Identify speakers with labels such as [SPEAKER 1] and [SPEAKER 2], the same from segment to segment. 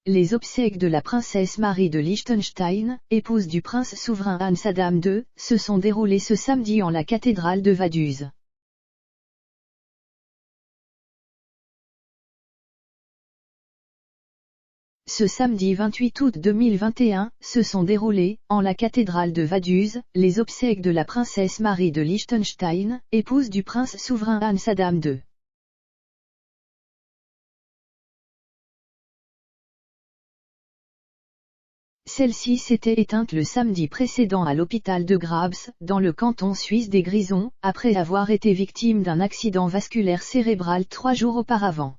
[SPEAKER 1] Les obsèques de la princesse Marie de Liechtenstein, épouse du prince souverain Hans Adam II, se sont déroulées ce samedi en la cathédrale de Vaduz. Ce samedi 28 août 2021, se sont déroulées, en la cathédrale de Vaduz, les obsèques de la princesse Marie de Liechtenstein, épouse du prince souverain Hans Adam II. Celle-ci s'était éteinte le samedi précédent à l'hôpital de Grabs, dans le canton suisse des Grisons, après avoir été victime d'un accident vasculaire cérébral 3 jours auparavant.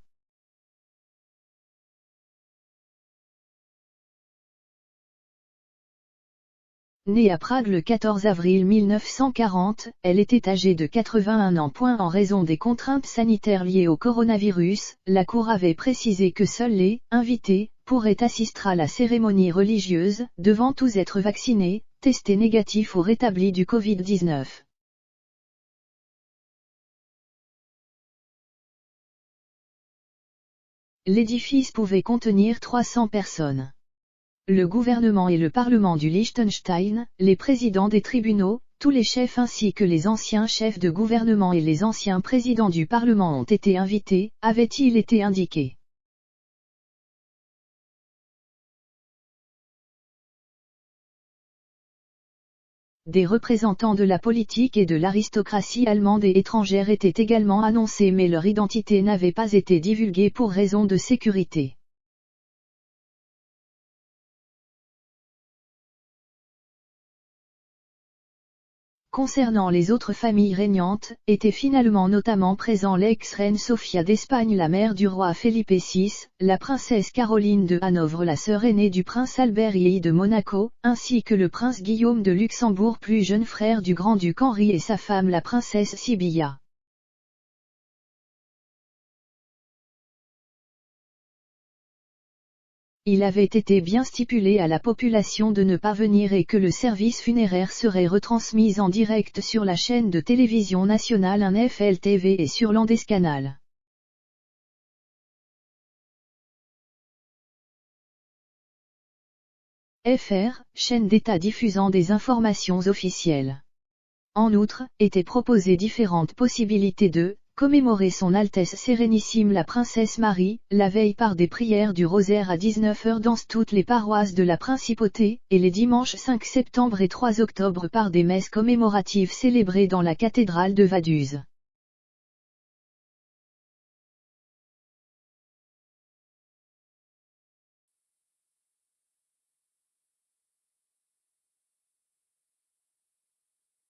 [SPEAKER 1] Née à Prague le 14 avril 1940, elle était âgée de 81 ans. En raison des contraintes sanitaires liées au coronavirus, la Cour avait précisé que seuls les invités pourraient assister à la cérémonie religieuse, devant tous être vaccinés, testés négatifs ou rétablis du Covid-19. L'édifice pouvait contenir 300 personnes. Le gouvernement et le parlement du Liechtenstein, les présidents des tribunaux, tous les chefs ainsi que les anciens chefs de gouvernement et les anciens présidents du parlement ont été invités, avait-il été indiqué. Des représentants de la politique et de l'aristocratie allemande et étrangère étaient également annoncés, mais leur identité n'avait pas été divulguée pour raisons de sécurité. Concernant les autres familles régnantes, étaient finalement notamment présents l'ex-reine Sofia d'Espagne, la mère du roi Felipe VI, la princesse Caroline de Hanovre, la sœur aînée du prince Albert II de Monaco, ainsi que le prince Guillaume de Luxembourg, plus jeune frère du grand-duc Henri, et sa femme la princesse Sybilla. Il avait été bien stipulé à la population de ne pas venir et que le service funéraire serait retransmis en direct sur la chaîne de télévision nationale NFL TV et sur Landeskanal. FR, chaîne d'État diffusant des informations officielles. En outre, étaient proposées différentes possibilités de commémorer son Altesse Sérénissime la Princesse Marie, la veille par des prières du rosaire à 19h dans toutes les paroisses de la Principauté, et les dimanches 5 septembre et 3 octobre par des messes commémoratives célébrées dans la cathédrale de Vaduz.